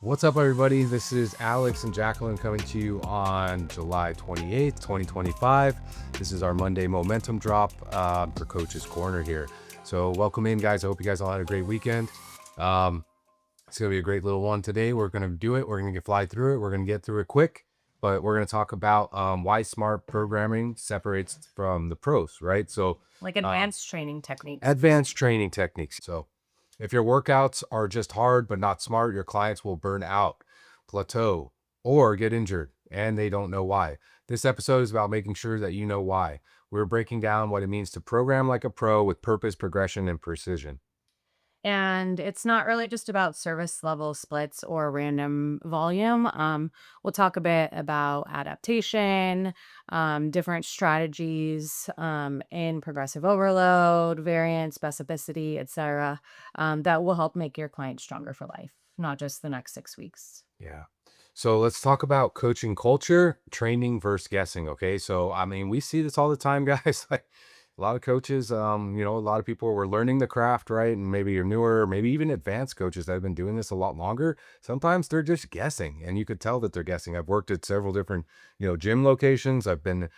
What's up, everybody? This is Alex and Jaclyn coming to you on July 28th, 2025. This is our Monday momentum drop for Coach's Corner here. So welcome in, guys. I hope you guys all had a great weekend. It's going to be a great little one today. We're going to do it. We're going to fly through it. We're going to get through it quick, but we're going to talk about why smart programming separates from the pros, right? So Like advanced training techniques. advanced training techniques. So if your workouts are just hard but not smart, your clients will burn out, plateau, or get injured, and they don't know why. This episode is about making sure that you know why. We're breaking down what it means to program like a pro with purpose, progression, and precision. And it's not really just about service level splits or random volume. We'll talk a bit about adaptation, different strategies in progressive overload, variance, specificity, etc. That will help make your client stronger for life, not just the next 6 weeks. Yeah. So let's talk about coaching culture, training versus guessing. Okay. So, I mean, we see this all the time, guys. Like a lot of coaches, a lot of people were learning the craft, right? And maybe you're newer, maybe even advanced coaches that have been doing this a lot longer. Sometimes they're just guessing and you could tell that they're guessing. I've worked at several different, gym locations. I've been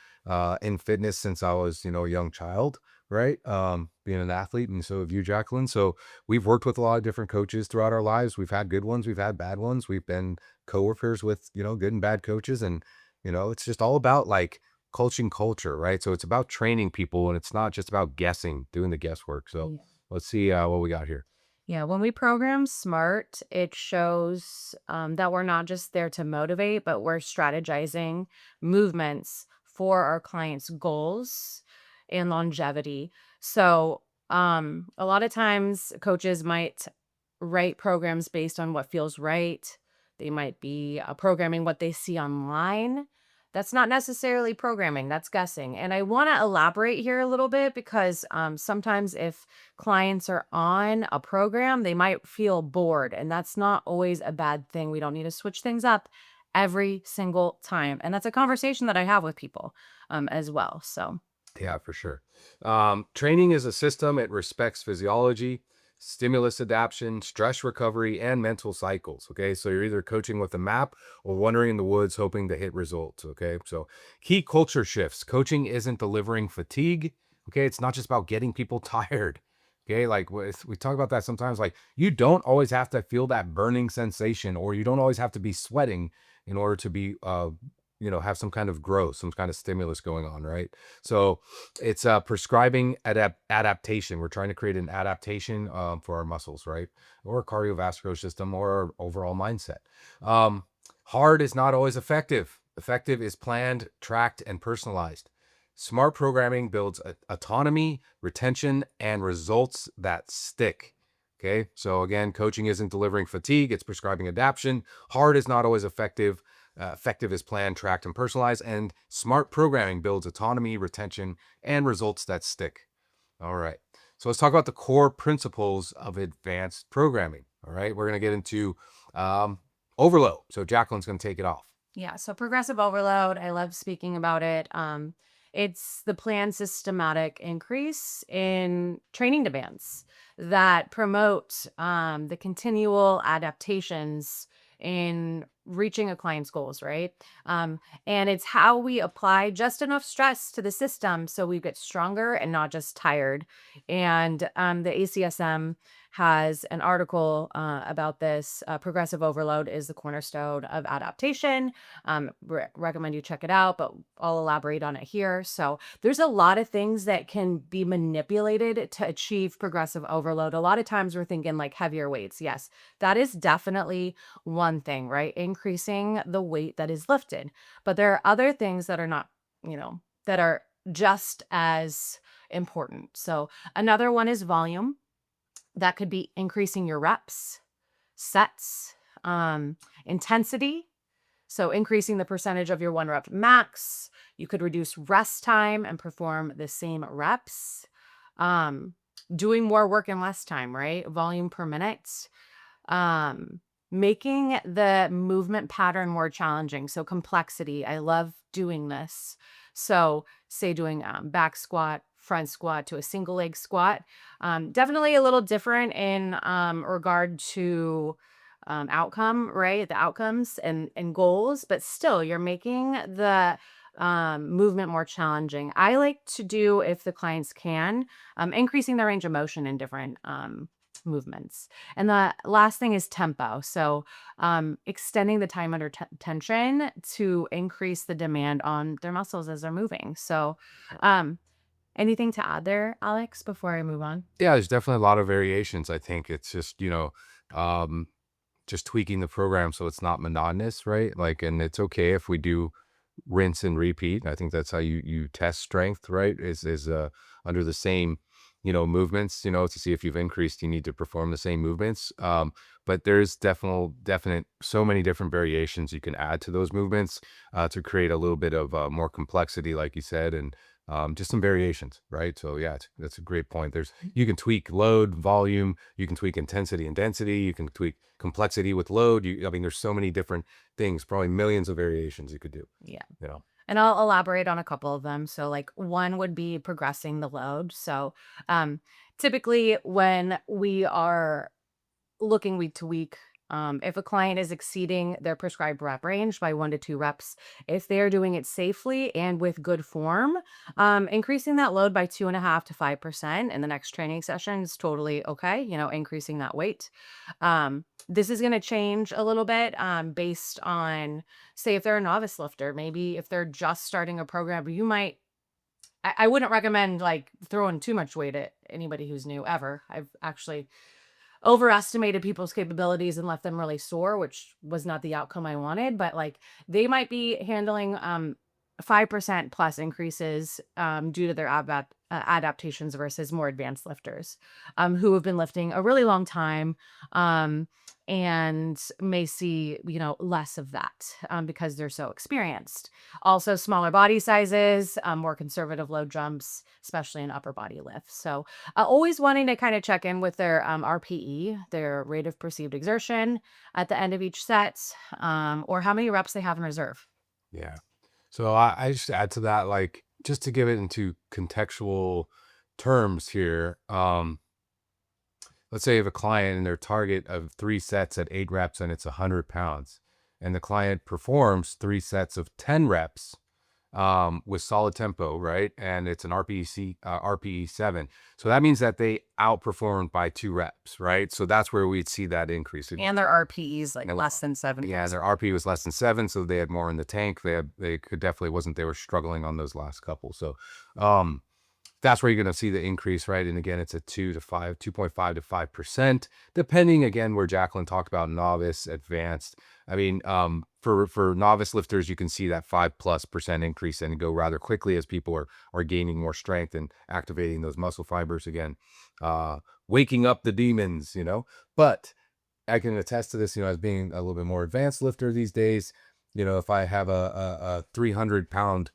in fitness since I was, a young child, right? Being an athlete. And so have you, Jaclyn. So we've worked with a lot of different coaches throughout our lives. We've had good ones, we've had bad ones. We've been coworkers with, good and bad coaches. And, it's just all about like coaching culture, right? So it's about training people and it's not just about guessing, doing the guesswork. So Yeah. let's see what we got here. Yeah, when we program smart, it shows that we're not just there to motivate, but we're strategizing movements for our clients' goals and longevity. So, a lot of times coaches might write programs based on what feels right. They might be programming what they see online. That's not necessarily programming, that's guessing. And I want to elaborate here a little bit because sometimes if clients are on a program, they might feel bored, and that's not always a bad thing. We don't need to switch things up every single time. And that's a conversation that I have with people as well. So, Yeah, for sure. Training is a system. It respects physiology, stimulus adaptation, stress recovery, and mental cycles. Okay. So you're either coaching with a map or wandering in the woods hoping to hit results. Okay. So key culture shifts. Coaching isn't delivering fatigue. Okay. It's not just about getting people tired. Okay. Like we talk about that sometimes. Like you don't always have to feel that burning sensation or you don't always have to be sweating in order to be, have some kind of growth, some kind of stimulus going on, right? So it's prescribing adaptation. We're trying to create an adaptation for our muscles, right? Or cardiovascular system or our overall mindset. Hard is not always effective. Effective is planned, tracked, and personalized. Smart programming builds autonomy, retention, and results that stick. Okay. So again, coaching isn't delivering fatigue, it's prescribing adaptation. Hard is not always effective. Effective is planned, tracked, and personalized, and smart programming builds autonomy, retention, and results that stick. All right. So let's talk about the core principles of advanced programming. All right. We're going to get into overload. So Jaclyn's going to take it off. yeah, so progressive overload, I love speaking about it. It's the planned systematic increase in training demands that promote the continual adaptations in reaching a client's goals, right? And it's how we apply just enough stress to the system so we get stronger and not just tired. And the ACSM has an article about this. Progressive overload is the cornerstone of adaptation. Recommend you check it out, but I'll elaborate on it here. So there's a lot of things that can be manipulated to achieve progressive overload. A lot of times we're thinking like heavier weights. Yes, that is definitely one thing, right? Increasing the weight that is lifted. But there are other things that are not, that are just as important. So another one is volume. That could be increasing your reps, sets, intensity. So increasing the percentage of your 1 rep max. You could reduce rest time and perform the same reps. Doing more work in less time, right? Volume per minute. Making the movement pattern more challenging. So complexity. I love doing this. So say doing back squat, front squat to a single leg squat. Definitely a little different in regard to outcome, right? The outcomes and goals, but still you're making the movement more challenging. I like to do, if the clients can, increasing the range of motion in different movements. And the last thing is tempo. So extending the time under tension to increase the demand on their muscles as they're moving. So um, anything to add there, Alex, before I move on? Yeah, there's definitely a lot of variations. I think it's just, um, just tweaking the program so it's not monotonous, right? Like, and it's okay if we do rinse and repeat. I think that's how you test strength, right? Is under the same, movements, to see if you've increased, you need to perform the same movements. But there's definite so many different variations you can add to those movements to create a little bit of more complexity, like you said, and just some variations, right? So yeah, that's a great point. You can tweak load, volume, you can tweak intensity and density, you can tweak complexity with load. I mean, there's so many different things, probably millions of variations you could do, Yeah. you know? And I'll elaborate on a couple of them. So, like, one would be progressing the load. So, um, typically, when we are looking week to week, if a client is exceeding their prescribed rep range by 1 to 2 reps, if they are doing it safely and with good form, increasing that load by 2.5 to 5% in the next training session is totally okay. Increasing that weight. This is going to change a little bit based on, say, if they're a novice lifter, maybe if they're just starting a program, you might. I wouldn't recommend like throwing too much weight at anybody who's new ever. I've actually overestimated people's capabilities and left them really sore, which was not the outcome I wanted. But like they might be handling 5% plus increases due to their adaptations versus more advanced lifters who have been lifting a really long time um, and may see, less of that because they're so experienced. Also, smaller body sizes, more conservative load jumps, especially in upper body lifts. So, always wanting to kind of check in with their RPE, their rate of perceived exertion at the end of each set, or how many reps they have in reserve. Yeah. So I just add to that, like, just to give it into contextual terms here. Let's say you have a client and their target of 3 sets at 8 reps and it's 100 pounds, and the client performs 3 sets of 10 reps with solid tempo, right? And it's an RPE 7. So that means that they outperformed by 2 reps, right? So that's where we'd see that increase. And their RPEs like And less than 7. yeah, their RP was less than 7, so they had more in the tank. They could definitely wasn't they were struggling on those last couple. So um that's where you're going to see the increase, right? And again, it's a 2.5 to 5%, depending again where Jaclyn talked about novice, advanced. I mean, for novice lifters, you can see that 5+% increase and go rather quickly as people are gaining more strength and activating those muscle fibers again, uh, waking up the demons, But I can attest to this, as being a little bit more advanced lifter these days. If I have a 300 pound,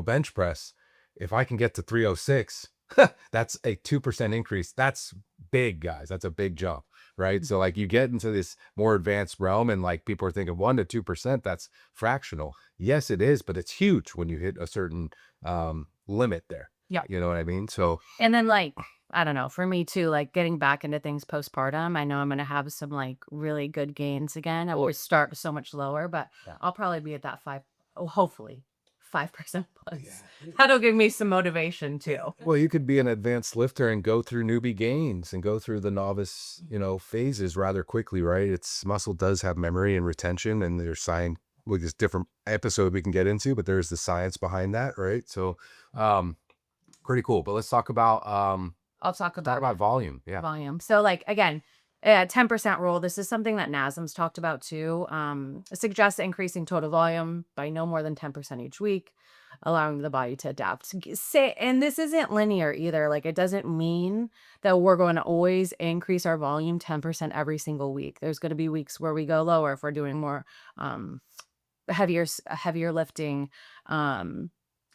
bench press, if I can get to 306, that's a 2% increase. That's big, guys. That's a big jump, right? So like you get into this more advanced realm and like people are thinking 1 to 2%, that's fractional. Yes, it is, but it's huge when you hit a certain limit there. Yeah. You know what I mean? So And then like, I don't know, for me too, like getting back into things postpartum, I know I'm going to have some like really good gains again. I always start so much lower, but yeah. I'll probably be at that hopefully 5% plus. Yeah. That'll give me some motivation too. Well, you could be an advanced lifter and go through newbie gains and go through the novice, phases rather quickly, right? It's muscle does have memory and retention, and there's science with this different episode we can get into, but there's the science behind that, right? So, pretty cool. But let's talk about I'll talk about volume. Yeah. volume. So like again, 10% rule. This is something that NASM's talked about too. It suggests increasing total volume by no more than 10% each week, allowing the body to adapt. And this isn't linear either. Like it doesn't mean that we're going to always increase our volume 10% every single week. There's going to be weeks where we go lower if we're doing more heavier lifting,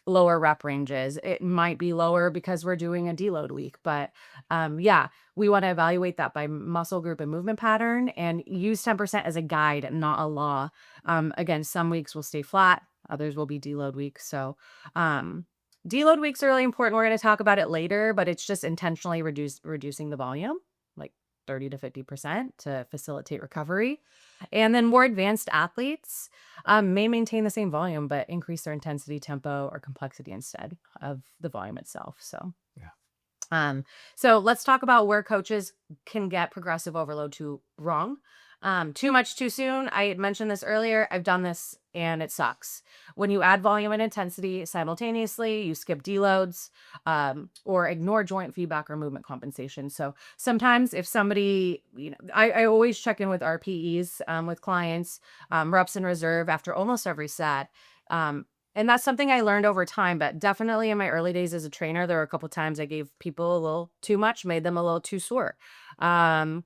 lower rep ranges. It might be lower because we're doing a deload week, but yeah, we want to evaluate that by muscle group and movement pattern and use 10% as a guide, not a law. Again, some weeks will stay flat, others will be deload weeks. So deload weeks are really important. We're going to talk about it later, but it's just intentionally reducing the volume. Like 30 to 50% to facilitate recovery. And then more advanced athletes may maintain the same volume, but increase their intensity, tempo, or complexity instead of the volume itself. Yeah. So let's talk about where coaches can get progressive overload too wrong. Too much too soon. I had mentioned this earlier. I've done this and it sucks. When you add volume and intensity simultaneously, you skip deloads or ignore joint feedback or movement compensation. So sometimes if somebody, I always check in with RPEs with clients, reps in reserve after almost every set. And that's something I learned over time, but definitely in my early days as a trainer, there were a couple times I gave people a little too much, made them a little too sore. Um,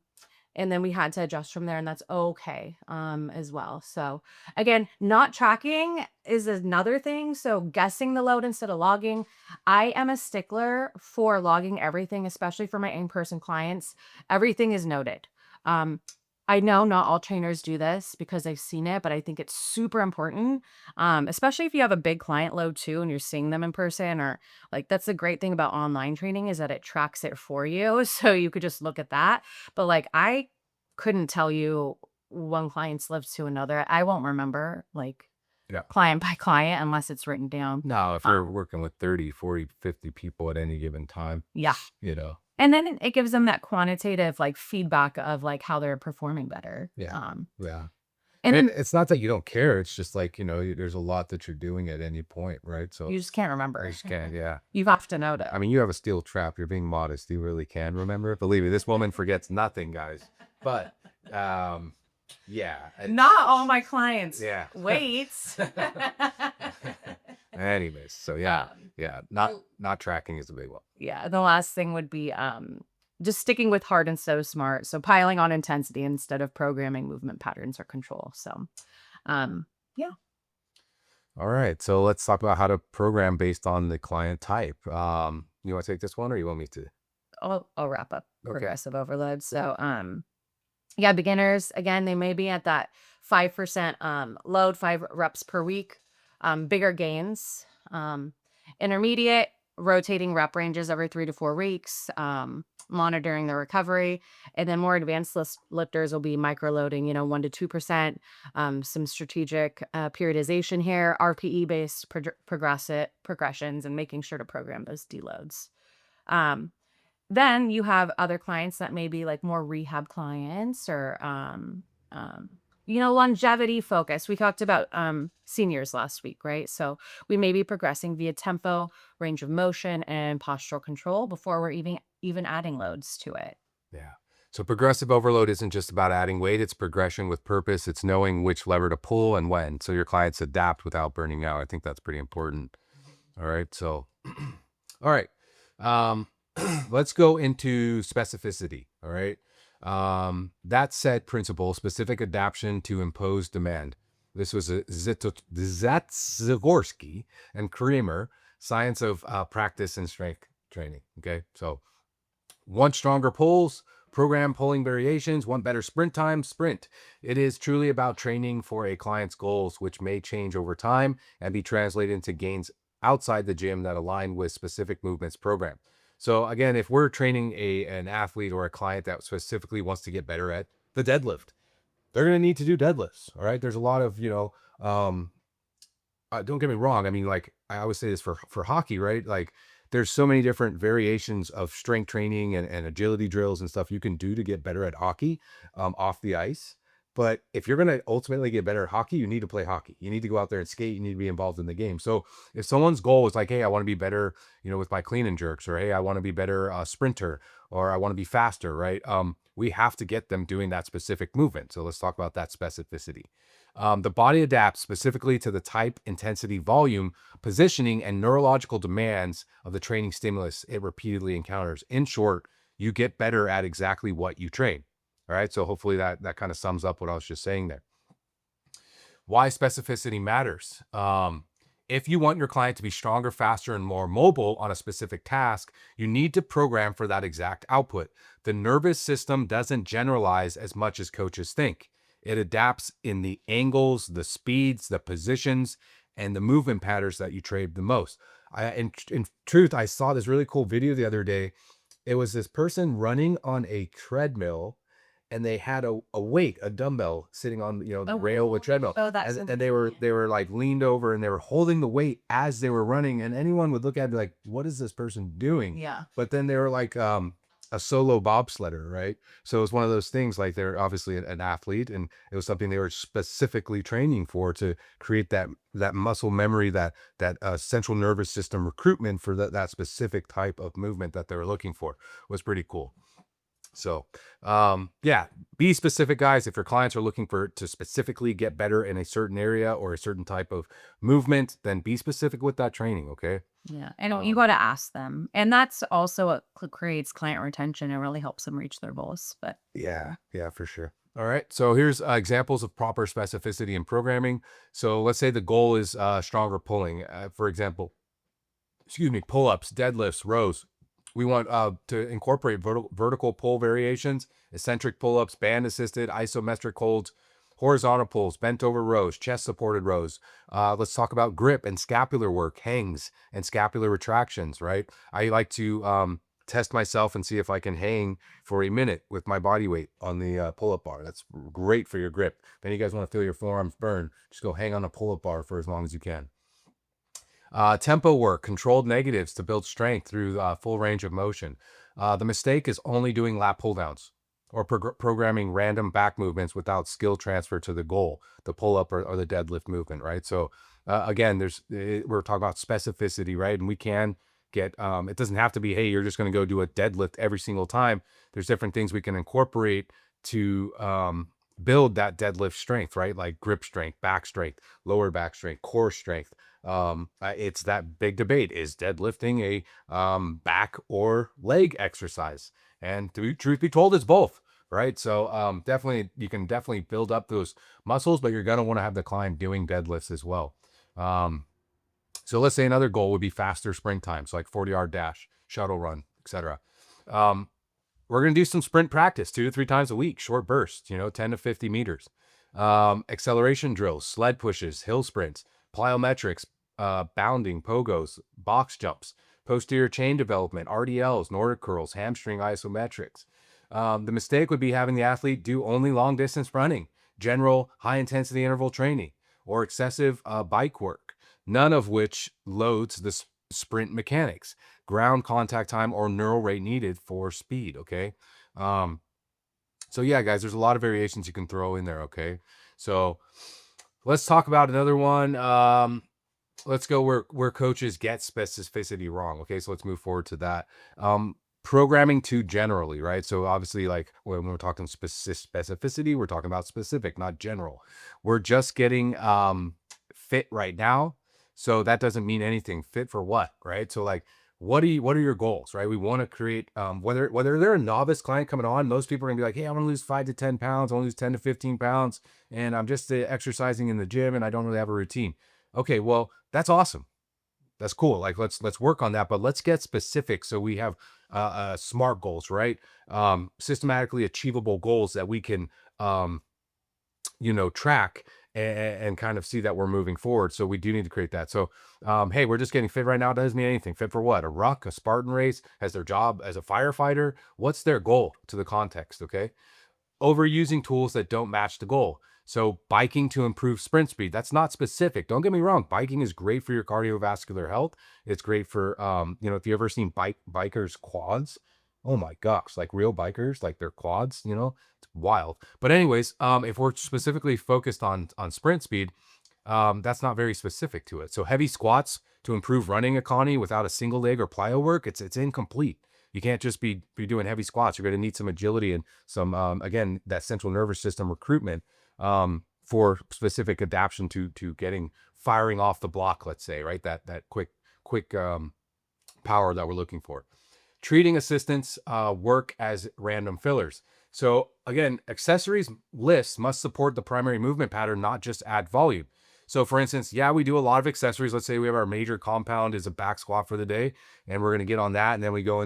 and then we had to adjust from there, and that's okay as well. So again, not tracking is another thing. So guessing the load instead of logging. I am a stickler for logging everything, especially for my in-person clients. Everything is noted. I know not all trainers do this because I've seen it, but I think it's super important, especially if you have a big client load too and you're seeing them in person, or like that's the great thing about online training is that it tracks it for you. So you could just look at that. But like I couldn't tell you one client's lives to another. I won't remember like Yeah. client by client unless it's written down. No, if you're working with 30, 40, 50 people at any given time, Yeah. you know. And then it gives them that quantitative like feedback of like how they're performing better. Yeah. Yeah. And And then it's not that you don't care. It's just like, there's a lot that you're doing at any point, right? So you just can't I remember. just can't, yeah. You have to know that. I mean, you have a steel trap. You're being modest. You really can remember it. Believe me, this woman forgets nothing, guys. But yeah. Not all my clients. Yeah. Wait. Anyways, so yeah. Not tracking is a big one. Yeah. The last thing would be just sticking with hard instead of smart. So piling on intensity instead of programming movement patterns or control. So yeah. All right. So let's talk about how to program based on the client type. You want to take this one or you want me to? I'll wrap up Okay. progressive overload. So yeah, beginners, again, they may be at that 5% load, 5 reps per week, bigger gains. Intermediate, rotating rep ranges every 3 to 4 weeks, monitoring the recovery. And then more advanced lifters will be micro loading, 1 to 2%, some strategic periodization here, RPE based progressions, and making sure to program those deloads. Then you have other clients that may be like more rehab clients or, longevity focus. We talked about seniors last week, right? So we may be progressing via tempo, range of motion, and postural control before we're even adding loads to it. Yeah. So progressive overload isn't just about adding weight. It's progression with purpose. It's knowing which lever to pull and when. So your clients adapt without burning out. I think that's pretty important. All right. So, all right. Let's go into specificity. All right. That said principle, specific adaptation to imposed demand. This was Zagorski and Kramer, Science of Practice and Strength Training. Okay. So want stronger pulls, program pulling variations, want better sprint time, sprint. It is truly about training for a client's goals, which may change over time and be translated into gains outside the gym that align with specific movements program. So again, if we're training an athlete or a client that specifically wants to get better at the deadlift, they're going to need to do deadlifts. All right. There's a lot of, don't get me wrong. I mean, like I always say this for hockey, right? Like there's so many different variations of strength training and agility drills and stuff you can do to get better at hockey off the ice. But if you're going to ultimately get better at hockey, you need to play hockey. You need to go out there and skate. You need to be involved in the game. So if someone's goal is like, hey, I want to be better, with my clean and jerks, or hey, I want to be better sprinter, or I want to be faster, right? We have to get them doing that specific movement. So let's talk about that specificity. The body adapts specifically to the type, intensity, volume, positioning, and neurological demands of the training stimulus it repeatedly encounters. In short, you get better at exactly what you train. All right. So hopefully that kind of sums up what I was just saying there. Why specificity matters. If you want your client to be stronger, faster, and more mobile on a specific task, you need to program for that exact output. The nervous system doesn't generalize as much as coaches think. It adapts in the angles, the speeds, the positions, and the movement patterns that you trade the most. In truth, I saw this really cool video the other day It was this person running on a treadmill, and they had a weight, a dumbbell sitting on, the Oh, rail with treadmill. oh, that's And insane. they were like leaned over and they were holding the weight as they were running. And anyone would look at it and be like, what is this person doing? Yeah. But then they were like a solo bobsledder, right? So it was one of those things like they're obviously an athlete, and it was something they were specifically training for to create that muscle memory, that central nervous system recruitment for that specific type of movement that they were looking for. Was pretty cool. So, yeah, be specific, guys. If your clients are looking for to specifically get better in a certain area or a certain type of movement, then be specific with that training. Okay. Yeah, and you Um, gotta ask them, and that's also what creates client retention and really helps them reach their goals, but yeah, yeah, for sure. All right. So here's examples of proper specificity in programming. So let's say the goal is stronger pulling. For example, excuse me, pull-ups, deadlifts, rows. We want to incorporate vertical pull variations, eccentric pull-ups, band assisted, isometric holds, horizontal pulls, bent over rows, chest supported rows. Let's talk about grip and scapular work, hangs and scapular retractions, right? I like to test myself and see if I can hang for a minute with my body weight on the pull-up bar. That's great for your grip. If any of you guys want to feel your forearms burn, just go hang on a pull-up bar for as long as you can. Tempo work, controlled negatives to build strength through full range of motion. The mistake is only doing lat pull downs or programming random back movements without skill transfer to the goal, the pull up or the deadlift movement, right? So again, we're talking about specificity, right? And we can get, it doesn't have to be, hey, you're just going to go do a deadlift every single time. There's different things we can incorporate to build that deadlift strength, right? Like grip strength, back strength, lower back strength, core strength. It's that big debate: is deadlifting a back or leg exercise? And truth be told, it's both, right? So definitely, you can definitely build up those muscles, but you're gonna want to have the client doing deadlifts as well. So let's say another goal would be faster sprint times, like 40-yard dash, shuttle run, etc. We're going to do some sprint practice 2 to 3 times a week, short bursts, 10 to 50 meters. Acceleration drills, sled pushes, hill sprints, plyometrics, bounding, pogos, box jumps, posterior chain development, RDLs, Nordic curls, hamstring isometrics. The mistake would be having the athlete do only long distance running, general high intensity interval training, or excessive bike work, none of which loads the sprint mechanics, ground contact time, or neural rate needed for speed. Okay. So yeah, guys, there's a lot of variations you can throw in there. Okay. So let's talk about another one. Let's go where coaches get specificity wrong. Okay. So let's move forward to that. Programming too generally, right? So obviously, like when we're talking specificity, we're talking about specific, not general. We're just getting fit right now. So that doesn't mean anything. Fit for what, right? So like, what are your goals, right? We want to create whether they're a novice client coming on, most people are gonna be like, hey, I want to lose 5 to 10 pounds, I want to lose 10 to 15 pounds, and I'm just exercising in the gym and I don't really have a routine. Okay, well, that's awesome. That's cool. Like let's work on that, but let's get specific so we have smart goals, right? Systematically achievable goals that we can track and kind of see that we're moving forward. So we do need to create that. So, hey, we're just getting fit right now. Doesn't mean anything. Fit for what? A ruck, a Spartan race, as their job as a firefighter. What's their goal to the context? Okay. Overusing tools that don't match the goal. So biking to improve sprint speed. That's not specific. Don't get me wrong. Biking is great for your cardiovascular health. It's great for, if you ever seen bikers quads, oh my gosh, like real bikers, like their quads, it's wild. But anyways, if we're specifically focused on sprint speed, that's not very specific to it. So heavy squats to improve running economy without a single leg or plyo work, it's incomplete. You can't just be doing heavy squats. You're going to need some agility and some, again, that central nervous system recruitment for specific adaptation to getting firing off the block, let's say, right? That quick power that we're looking for. Treating assistants work as random fillers. So again, accessories lists must support the primary movement pattern, not just add volume. So for instance, yeah, we do a lot of accessories. Let's say we have our major compound is a back squat for the day, and we're going to get on that. And then we do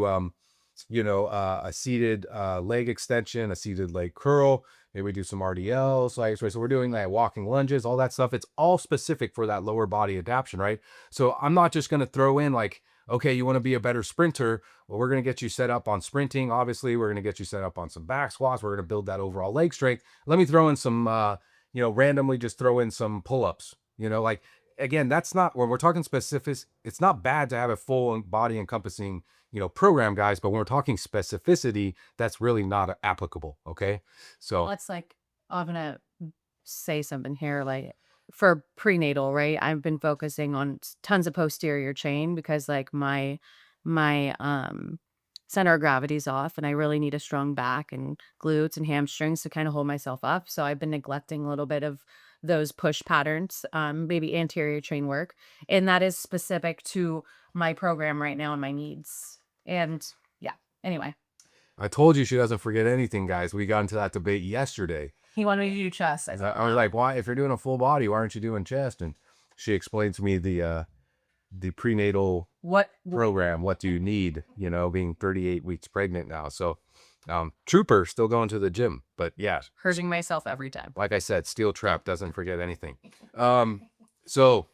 a seated leg extension, a seated leg curl. Maybe we do some RDLs, like so we're doing like walking lunges, all that stuff. It's all specific for that lower body adaptation, right? So I'm not just going to throw in like Okay, you want to be a better sprinter. Well, we're going to get you set up on sprinting. Obviously, we're going to get you set up on some back squats. We're going to build that overall leg strength. Let me throw in some, randomly just throw in some pull-ups, like, again, that's not when we're talking specific. It's not bad to have a full body encompassing, program, guys, but when we're talking specificity, that's really not applicable. Okay. So Let's like, I'm gonna say something here. Like for prenatal, right? I've been focusing on tons of posterior chain because like my center of gravity's off, and I really need a strong back and glutes and hamstrings to kind of hold myself up. So I've been neglecting a little bit of those push patterns, maybe anterior chain work, and that is specific to my program right now and my needs. And yeah, anyway, I told you she doesn't forget anything, guys. We got into that debate yesterday. he wanted me to do chest. I said, I was like, why, if you're doing a full body, why aren't you doing chest? And she explained to me the prenatal what? program. What do you need? Being 38 weeks pregnant now. So, trooper, still going to the gym, but yeah, Hurting myself every time. like I said, steel trap doesn't forget anything. So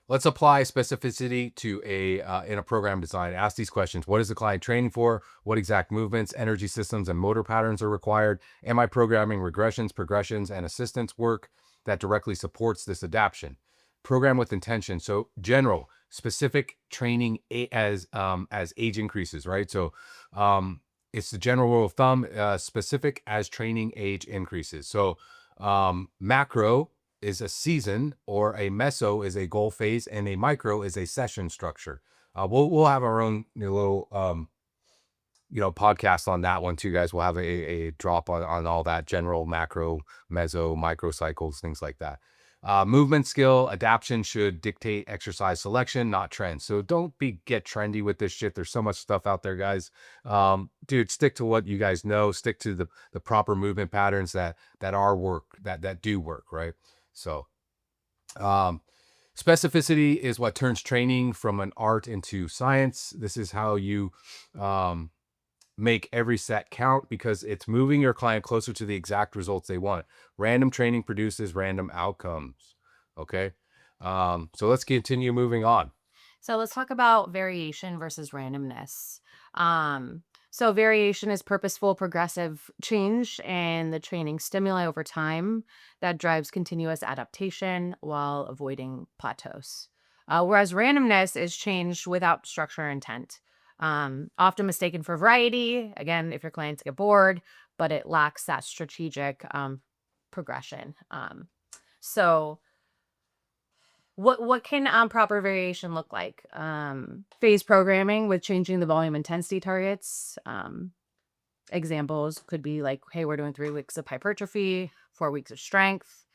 let's apply specificity to in a program design. Ask these questions. What is the client training for? What exact movements, energy systems, and motor patterns are required? Am I programming regressions, progressions, and assistance work that directly supports this adaptation? Program with intention. So general, specific training as age increases, right? So it's the general rule of thumb, specific as training age increases. So macro is a season, or a meso is a goal phase, and a micro is a session structure. We'll have our own little podcast on that one too, guys. We'll have a drop on all that general, macro, meso, micro cycles, things like that. Movement skill adaptation should dictate exercise selection, not trends. So don't get trendy with this shit. There's so much stuff out there, guys. Dude, stick to what you guys know. Stick to the proper movement patterns that do work, right? So, specificity is what turns training from an art into science. This is how you make every set count, because it's moving your client closer to the exact results they want. Random training produces random outcomes. Okay. So let's continue moving on. So let's talk about variation versus randomness. So variation is purposeful, progressive change and the training stimuli over time that drives continuous adaptation while avoiding plateaus. Whereas randomness is change without structure or intent. Often mistaken for variety. Again, if your clients get bored, but it lacks that strategic progression. So what can proper variation look like? Phase programming with changing the volume intensity targets. Examples could be like, hey, we're doing 3 weeks of hypertrophy, 4 weeks of strength.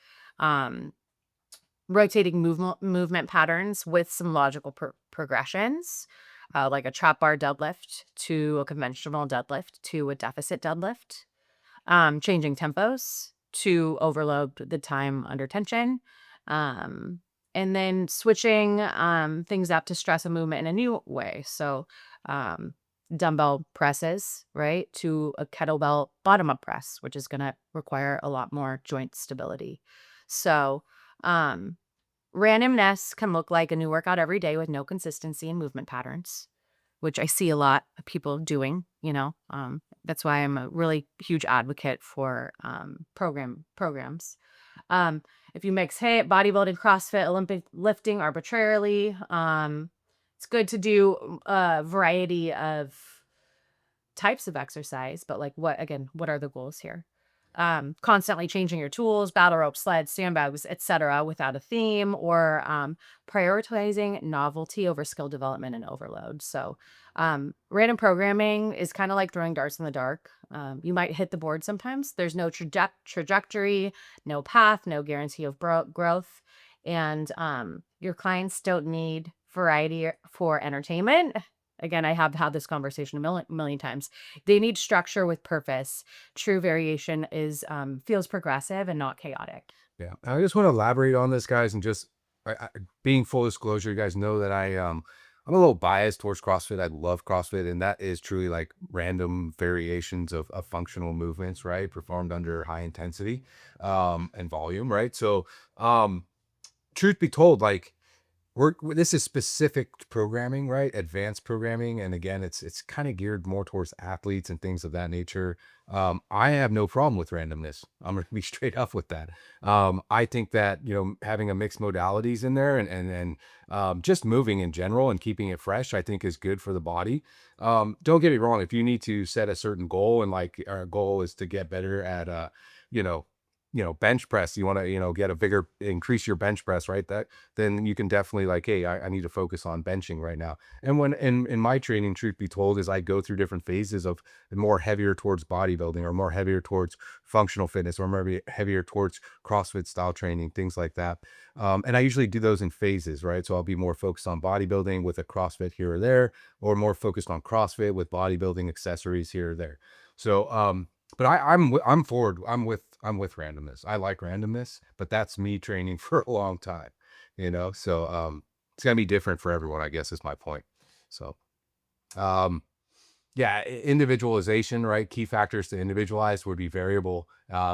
Rotating movement patterns with some logical progressions, like a trap bar deadlift to a conventional deadlift to a deficit deadlift. Changing tempos to overload the time under tension. And then switching things up to stress a movement in a new way. So dumbbell presses, right, to a kettlebell bottom-up press, which is going to require a lot more joint stability. So randomness can look like a new workout every day with no consistency in movement patterns, which I see a lot of people doing, that's why I'm a really huge advocate for programs. If you mix bodybuilding, CrossFit, Olympic lifting arbitrarily, it's good to do a variety of types of exercise, but like what are the goals here? Constantly changing your tools, battle ropes, sleds, sandbags, etc., without a theme, or prioritizing novelty over skill development and overload. So random programming is kind of like throwing darts in the dark. You might hit the board sometimes. There's no trajectory, no path, no guarantee of growth. And your clients don't need variety for entertainment. Again, I have had this conversation a million times. They need structure with purpose. True variation feels progressive and not chaotic. Yeah, I just want to elaborate on this, guys, and just being full disclosure, you guys know that I'm a little biased towards CrossFit. I love CrossFit, and that is truly like random variations of functional movements, right, performed under high intensity and volume, right? So, truth be told, like, this is specific programming, right? Advanced programming. And again, it's kind of geared more towards athletes and things of that nature. I have no problem with randomness. I'm gonna be straight up with that. I think that, having a mixed modalities in there and just moving in general and keeping it fresh, I think is good for the body. Don't get me wrong, if you need to set a certain goal, and like our goal is to get better at you know, bench press, you want to, get a bigger, increase your bench press, right? Then you can definitely like, hey, I need to focus on benching right now. And when in my training, truth be told, is I go through different phases of more heavier towards bodybuilding, or more heavier towards functional fitness, or maybe heavier towards CrossFit style training, things like that. And I usually do those in phases, right? So I'll be more focused on bodybuilding with a CrossFit here or there, or more focused on CrossFit with bodybuilding accessories here or there. So, but I'm forward. I'm with randomness. I like randomness, but that's me training for a long time, So it's gonna be different for everyone, I guess is my point. So um yeah, individualization, right? Key factors to individualize would be variable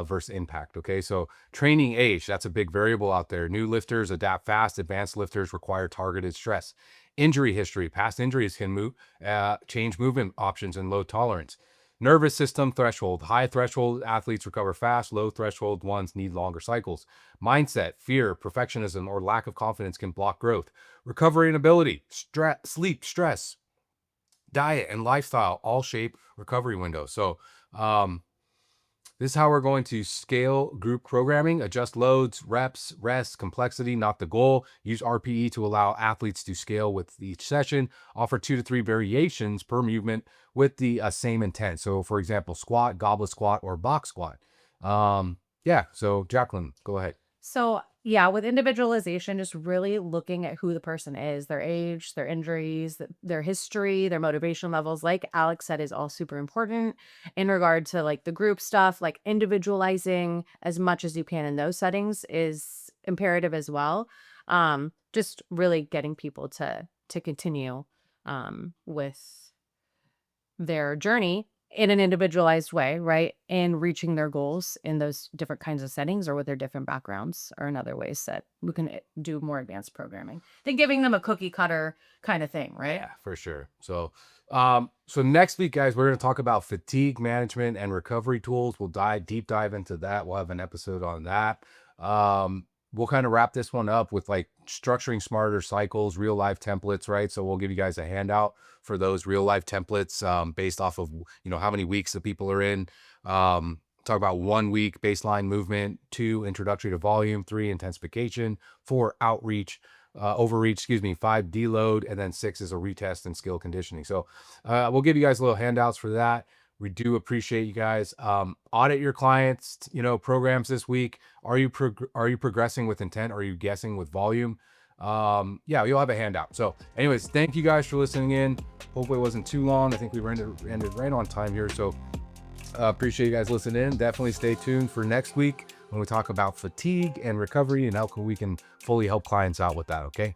versus impact. Okay, so training age, that's a big variable out there. New lifters adapt fast. Advanced lifters require targeted stress. Injury history, past injuries can change movement options and load tolerance. Nervous system threshold, high threshold athletes recover fast. Low threshold ones need longer cycles. Mindset, fear, perfectionism, or lack of confidence can block growth. Recovery and ability, sleep, stress, diet, and lifestyle all shape recovery windows. So this is how we're going to scale group programming. Adjust loads, reps, rest, complexity, not the goal. Use RPE to allow athletes to scale with each session. Offer 2 to 3 variations per movement with the same intent. So for example, squat, goblet squat, or box squat. Yeah, so Jaclyn, go ahead. So, yeah, with individualization, just really looking at who the person is, their age, their injuries, their history, their motivation levels, like Alex said, is all super important in regard to like the group stuff, like individualizing as much as you can in those settings is imperative as well. Just really getting people to continue with their journey in an individualized way, right? And reaching their goals in those different kinds of settings or with their different backgrounds are another ways that we can do more advanced programming than giving them a cookie cutter kind of thing, right? Yeah, for sure. So next week, guys, we're going to talk about fatigue management and recovery tools. We'll deep dive into that. We'll have an episode on that. We'll kind of wrap this one up with like structuring smarter cycles, real life templates, right? So we'll give you guys a handout for those real life templates based off of, how many weeks the people are in. Talk about 1 week baseline movement, 2 introductory to volume, 3 intensification, 4 overreach, 5 deload, and then 6 is a retest and skill conditioning. So we'll give you guys little handouts for that. We do appreciate you guys. Audit your clients, programs this week. Are you progressing with intent? Or are you guessing with volume? Yeah, you'll have a handout. So anyways, thank you guys for listening in. Hopefully it wasn't too long. I think we ended right on time here. So appreciate you guys listening in. Definitely stay tuned for next week when we talk about fatigue and recovery and how we can fully help clients out with that. Okay.